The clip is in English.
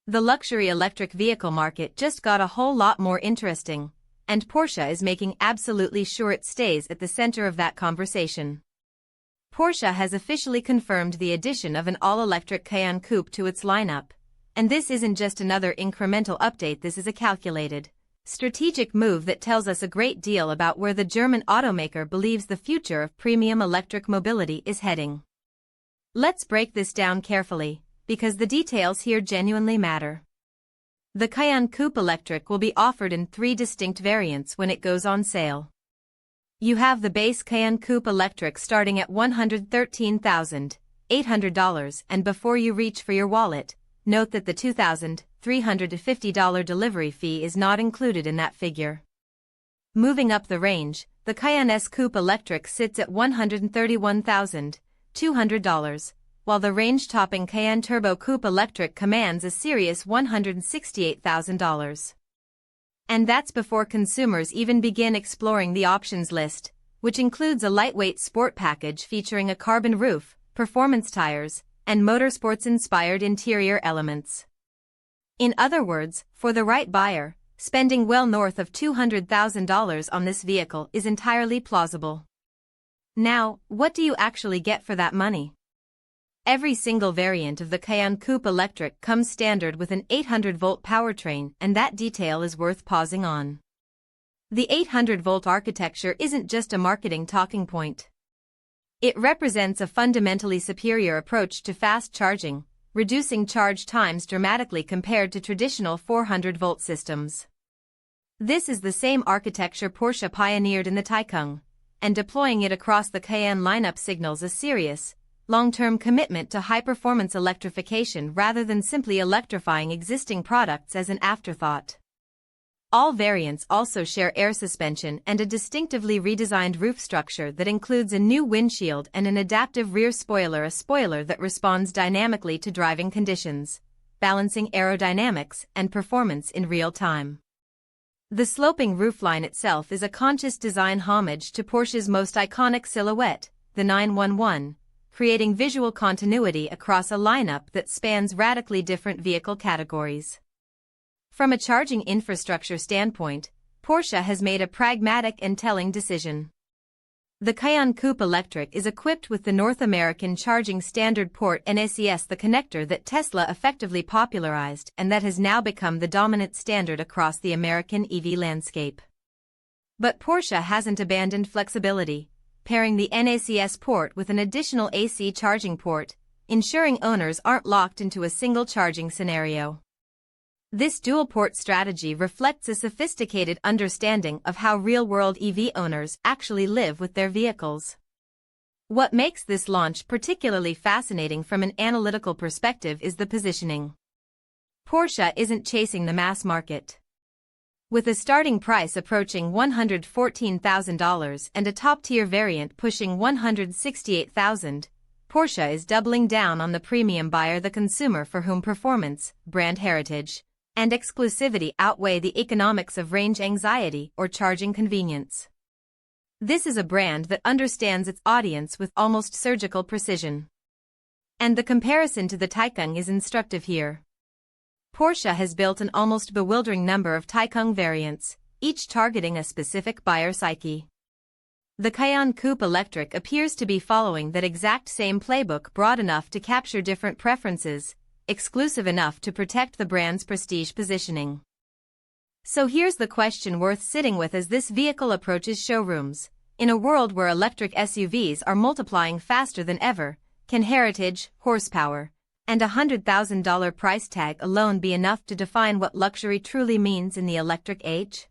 The luxury electric vehicle market just got a whole lot more interesting, and Porsche is making absolutely sure it stays at the center of that conversation. Porsche has officially confirmed the addition of an all-electric Cayenne coupe to its lineup, and this isn't just another incremental update. This is a calculated, strategic move that tells us a great deal about where the German automaker believes the future of premium electric mobility is heading. Let's break this down carefully, because the details here genuinely matter. The Cayenne Coupe Electric will be offered in 3 distinct variants when it goes on sale. You have the base Cayenne Coupe Electric starting at $113,800, and before you reach for your wallet, note that the $2,350 delivery fee is not included in that figure. Moving up the range, the Cayenne S Coupe Electric sits at $131,200, while the range-topping Cayenne Turbo Coupe Electric commands a serious $168,000. And that's before consumers even begin exploring the options list, which includes a lightweight sport package featuring a carbon roof, performance tires, and motorsports-inspired interior elements. In other words, for the right buyer, spending well north of $200,000 on this vehicle is entirely plausible. Now, what do you actually get for that money? Every single variant of the Cayenne Coupe Electric comes standard with an 800-volt powertrain, and that detail is worth pausing on. The 800-volt architecture isn't just a marketing talking point. It represents a fundamentally superior approach to fast charging, reducing charge times dramatically compared to traditional 400-volt systems. This is the same architecture Porsche pioneered in the Taycan, and deploying it across the Cayenne lineup signals a serious, long-term commitment to high-performance electrification rather than simply electrifying existing products as an afterthought. All variants also share air suspension and a distinctively redesigned roof structure that includes a new windshield and an adaptive rear spoiler, a spoiler that responds dynamically to driving conditions, balancing aerodynamics and performance in real time. The sloping roofline itself is a conscious design homage to Porsche's most iconic silhouette, the 911, creating visual continuity across a lineup that spans radically different vehicle categories. From a charging infrastructure standpoint, Porsche has made a pragmatic and telling decision. The Cayenne Coupe Electric is equipped with the North American Charging Standard Port NACS, the connector that Tesla effectively popularized and that has now become the dominant standard across the American EV landscape. But Porsche hasn't abandoned flexibility, pairing the NACS port with an additional AC charging port, ensuring owners aren't locked into a single charging scenario. This dual-port strategy reflects a sophisticated understanding of how real-world EV owners actually live with their vehicles. What makes this launch particularly fascinating from an analytical perspective is the positioning. Porsche isn't chasing the mass market. With a starting price approaching $114,000 and a top-tier variant pushing $168,000, Porsche is doubling down on the premium buyer, the consumer for whom performance, brand heritage, and exclusivity outweigh the economics of range anxiety or charging convenience. This is a brand that understands its audience with almost surgical precision. And the comparison to the Taycan is instructive here. Porsche has built an almost bewildering number of Taycan variants, each targeting a specific buyer psyche. The Cayenne Coupe Electric appears to be following that exact same playbook, broad enough to capture different preferences, exclusive enough to protect the brand's prestige positioning. So here's the question worth sitting with as this vehicle approaches showrooms. In a world where electric SUVs are multiplying faster than ever, can heritage, horsepower, and a $100,000 price tag alone be enough to define what luxury truly means in the electric age?